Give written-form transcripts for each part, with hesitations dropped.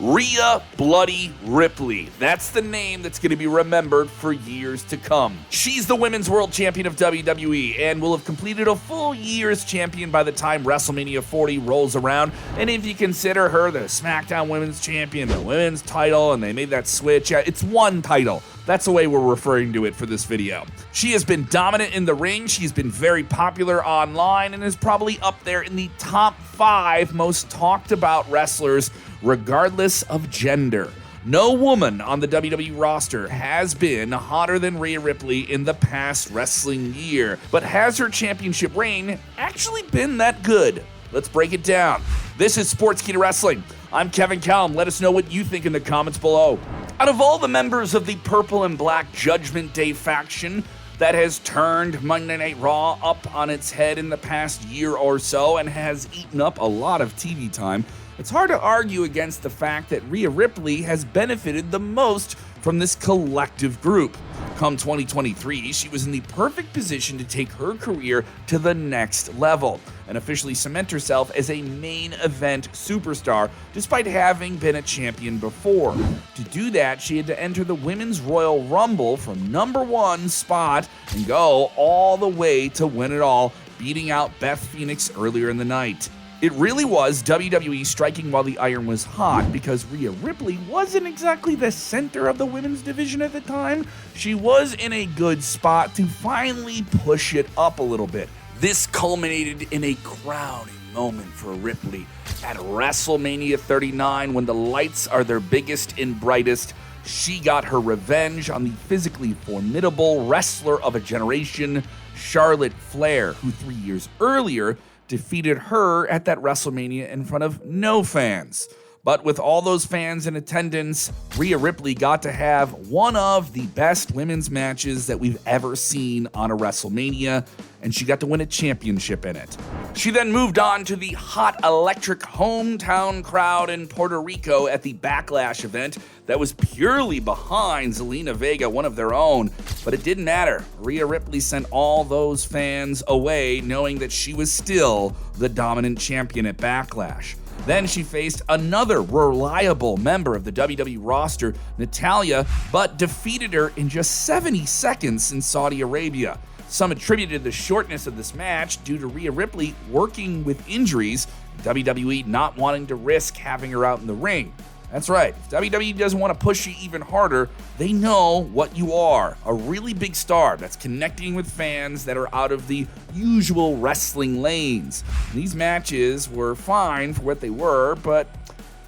Rhea Bloody Ripley. That's the name that's going to be remembered for years to come. She's the Women's World Champion of WWE and will have completed a full year as champion by the time WrestleMania 40 rolls around. And if you consider her the SmackDown Women's Champion, the women's title, and they made that switch, it's one title. That's the way we're referring to it for this video. She has been dominant in the ring, she's been very popular online, and is probably up there in the top 5 most talked about wrestlers regardless of gender. No woman on the WWE roster has been hotter than Rhea Ripley in the past wrestling year, but has her championship reign actually been that good? Let's break it down. This is Sportskeeda Wrestling. I'm Kevin Callum. Let us know what you think in the comments below. Out of all the members of the Purple and Black Judgment Day faction that has turned Monday Night Raw up on its head in the past year or so and has eaten up a lot of TV time, it's hard to argue against the fact that Rhea Ripley has benefited the most from this collective group. Come 2023, she was in the perfect position to take her career to the next level and officially cement herself as a main event superstar despite having been a champion before. To do that, she had to enter the Women's Royal Rumble from #1 spot and go all the way to win it all, beating out Beth Phoenix earlier in the night. It really was WWE striking while the iron was hot, because Rhea Ripley wasn't exactly the center of the women's division at the time. She was in a good spot to finally push it up a little bit. This culminated in a crowning moment for Ripley at WrestleMania 39 when the lights are their biggest and brightest. She got her revenge on the physically formidable wrestler of a generation, Charlotte Flair, who 3 years earlier defeated her at that WrestleMania in front of no fans. But with all those fans in attendance, Rhea Ripley got to have one of the best women's matches that we've ever seen on a WrestleMania, and she got to win a championship in it. She then moved on to the hot electric hometown crowd in Puerto Rico at the Backlash event that was purely behind Zelina Vega, one of their own. But it didn't matter. Rhea Ripley sent all those fans away knowing that she was still the dominant champion at Backlash. Then she faced another reliable member of the WWE roster, Natalya, but defeated her in just 70 seconds in Saudi Arabia. Some attributed the shortness of this match due to Rhea Ripley working with injuries, WWE not wanting to risk having her out in the ring. That's right, if WWE doesn't want to push you even harder, they know what you are, a really big star that's connecting with fans that are out of the usual wrestling lanes. And these matches were fine for what they were, but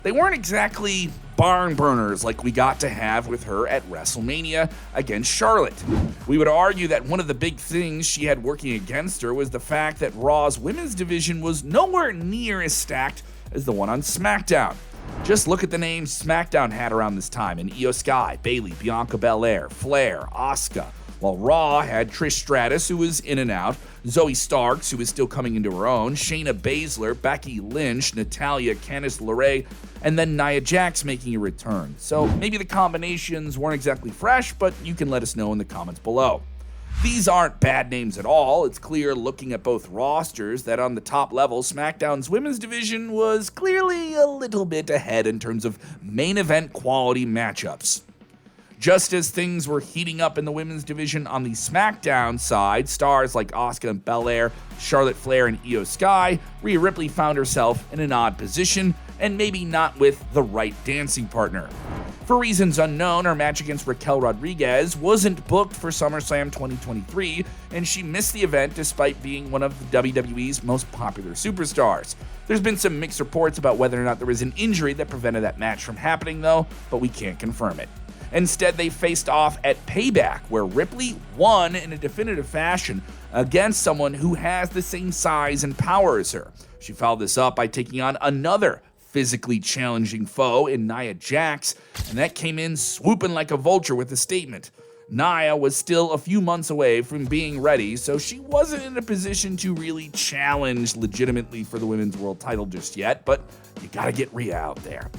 they weren't exactly barn burners like we got to have with her at WrestleMania against Charlotte. We would argue that one of the big things she had working against her was the fact that Raw's women's division was nowhere near as stacked as the one on SmackDown. Just look at the names SmackDown had around this time in Io Sky, Bayley, Bianca Belair, Flair, Asuka, while Raw had Trish Stratus, who was in and out, Zoe Starks, who was still coming into her own, Shayna Baszler, Becky Lynch, Natalya, Candice LeRae, and then Nia Jax making a return. So maybe the combinations weren't exactly fresh, but you can let us know in the comments below. These aren't bad names at all. It's clear looking at both rosters that on the top level, SmackDown's women's division was clearly a little bit ahead in terms of main event quality matchups. Just as things were heating up in the women's division on the SmackDown side, stars like Asuka and Belair, Charlotte Flair, and Io Sky, Rhea Ripley found herself in an odd position and maybe not with the right dancing partner. For reasons unknown, her match against Raquel Rodriguez wasn't booked for SummerSlam 2023, and she missed the event despite being one of WWE's most popular superstars. There's been some mixed reports about whether or not there was an injury that prevented that match from happening, though, but we can't confirm it. Instead, they faced off at Payback, where Ripley won in a definitive fashion against someone who has the same size and power as her. She followed this up by taking on another physically challenging foe in Nia Jax, and that came in swooping like a vulture with a statement. Nia was still a few months away from being ready, so she wasn't in a position to really challenge legitimately for the women's world title just yet, but you gotta get Rhea out there.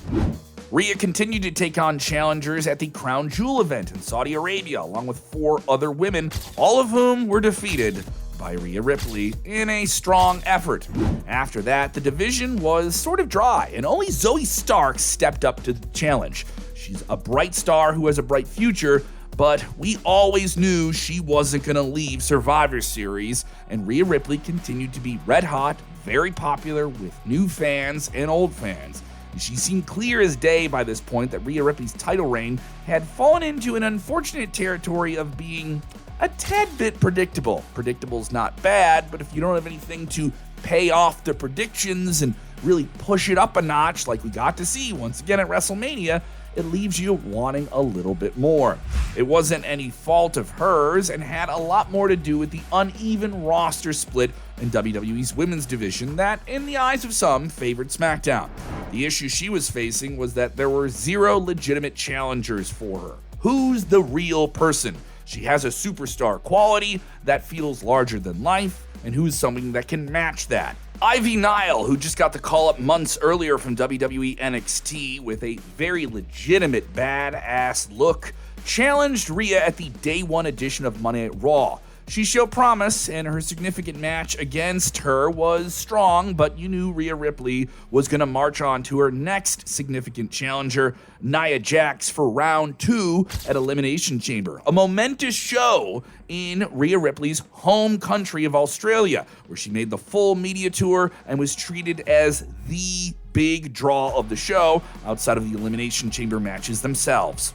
Rhea continued to take on challengers at the Crown Jewel event in Saudi Arabia, along with 4 other women, all of whom were defeated by Rhea Ripley in a strong effort. After that, the division was sort of dry, and only Zoe Stark stepped up to the challenge. She's a bright star who has a bright future, but we always knew she wasn't going to leave Survivor Series, and Rhea Ripley continued to be red hot, very popular with new fans and old fans. She seemed clear as day by this point that Rhea Ripley's title reign had fallen into an unfortunate territory of being a tad bit predictable. Predictable's not bad, but if you don't have anything to pay off the predictions and really push it up a notch like we got to see once again at WrestleMania, it leaves you wanting a little bit more. It wasn't any fault of hers and had a lot more to do with the uneven roster split in WWE's women's division that, in the eyes of some, favored SmackDown. The issue she was facing was that there were zero legitimate challengers for her. Who's the real person? She has a superstar quality that feels larger than life, and who's something that can match that? Ivy Nile, who just got the call-up months earlier from WWE NXT with a very legitimate badass look, challenged Rhea at the Day 1 edition of Monday Night Raw. She showed promise, and her significant match against her was strong, but you knew Rhea Ripley was going to march on to her next significant challenger, Nia Jax, for round 2 at Elimination Chamber. A momentous show in Rhea Ripley's home country of Australia, where she made the full media tour and was treated as the big draw of the show outside of the Elimination Chamber matches themselves.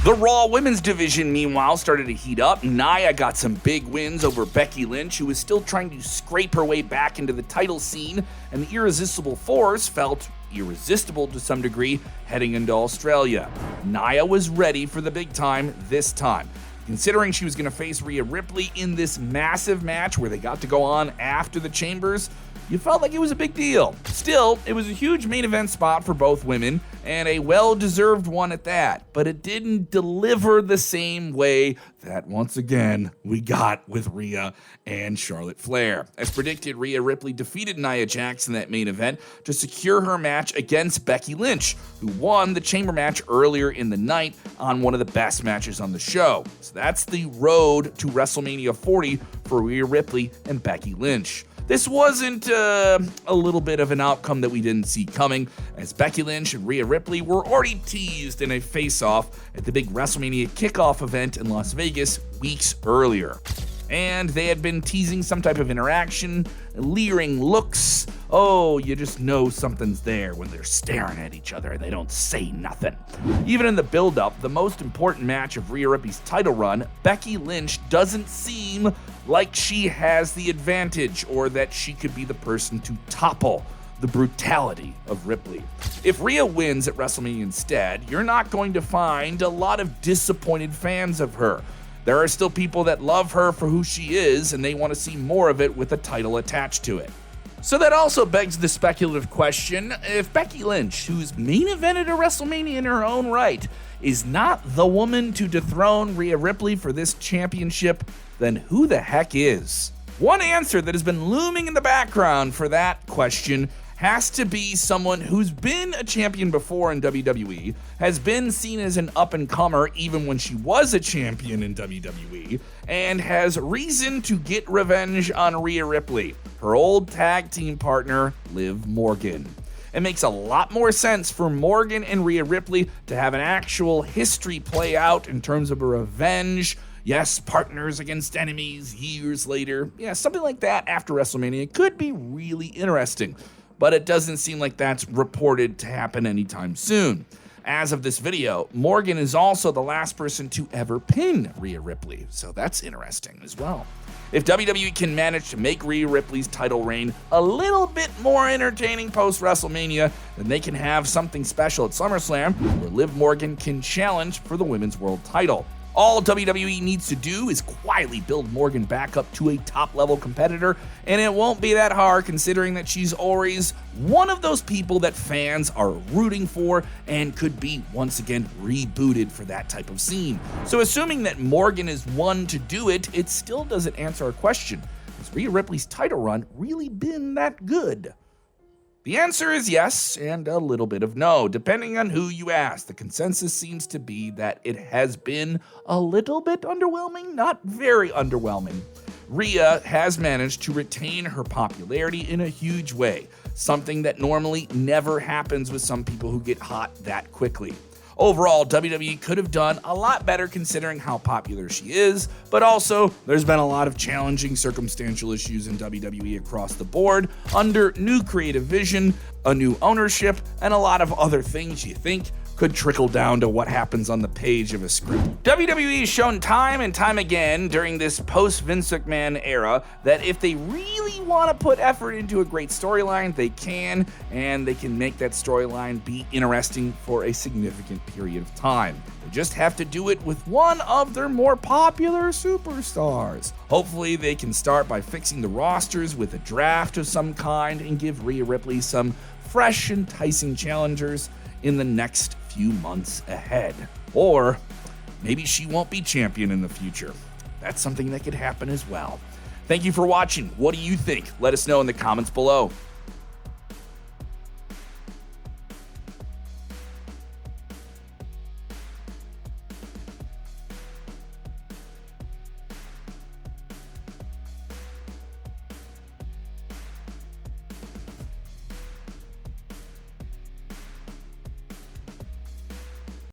The Raw women's division, meanwhile, started to heat up. Nia got some big wins over Becky Lynch, who was still trying to scrape her way back into the title scene, and the Irresistible Force felt irresistible to some degree heading into Australia. Nia was ready for the big time this time. Considering she was going to face Rhea Ripley in this massive match where they got to go on after the Chambers, you felt like it was a big deal. Still, it was a huge main event spot for both women, and a well-deserved one at that, but it didn't deliver the same way that, once again, we got with Rhea and Charlotte Flair. As predicted, Rhea Ripley defeated Nia Jax in that main event to secure her match against Becky Lynch, who won the chamber match earlier in the night on one of the best matches on the show. So that's the road to WrestleMania 40 for Rhea Ripley and Becky Lynch. This wasn't a little bit of an outcome that we didn't see coming, as Becky Lynch and Rhea Ripley were already teased in a face-off at the big WrestleMania kickoff event in Las Vegas weeks earlier. And they had been teasing some type of interaction, leering looks. Oh, you just know something's there when they're staring at each other. They don't say nothing. Even in the build-up, the most important match of Rhea Ripley's title run, Becky Lynch doesn't seem like she has the advantage or that she could be the person to topple the brutality of Ripley. If Rhea wins at WrestleMania instead, you're not going to find a lot of disappointed fans of her. There are still people that love her for who she is, and they want to see more of it with a title attached to it. So that also begs the speculative question, if Becky Lynch, who's main evented a WrestleMania in her own right, is not the woman to dethrone Rhea Ripley for this championship, then who the heck is? One answer that has been looming in the background for that question has to be someone who's been a champion before in WWE, has been seen as an up-and-comer even when she was a champion in WWE, and has reason to get revenge on Rhea Ripley, her old tag team partner, Liv Morgan. It makes a lot more sense for Morgan and Rhea Ripley to have an actual history play out in terms of a revenge. Yes, partners against enemies years later. Yeah, something like that after WrestleMania could be really interesting, but it doesn't seem like that's reported to happen anytime soon. As of this video, Morgan is also the last person to ever pin Rhea Ripley, so that's interesting as well. If WWE can manage to make Rhea Ripley's title reign a little bit more entertaining post-WrestleMania, then they can have something special at SummerSlam where Liv Morgan can challenge for the Women's World title. All WWE needs to do is quietly build Morgan back up to a top-level competitor, and it won't be that hard considering that she's always one of those people that fans are rooting for and could be once again rebooted for that type of scene. So assuming that Morgan is one to do it, it still doesn't answer our question. Has Rhea Ripley's title run really been that good? The answer is yes, and a little bit of no, depending on who you ask. The consensus seems to be that it has been a little bit underwhelming, not very underwhelming. Rhea has managed to retain her popularity in a huge way, something that normally never happens with some people who get hot that quickly. Overall, WWE could have done a lot better considering how popular she is, but also there's been a lot of challenging circumstantial issues in WWE across the board under new creative vision, a new ownership, and a lot of other things you think could trickle down to what happens on the page of a script. WWE has shown time and time again during this post-Vince McMahon era that if they really want to put effort into a great storyline, they can, and they can make that storyline be interesting for a significant period of time. They just have to do it with one of their more popular superstars. Hopefully, they can start by fixing the rosters with a draft of some kind and give Rhea Ripley some fresh, enticing challengers in the next few months ahead. Or maybe she won't be champion in the future. That's something that could happen as well. Thank you for watching. What do you think? Let us know in the comments below.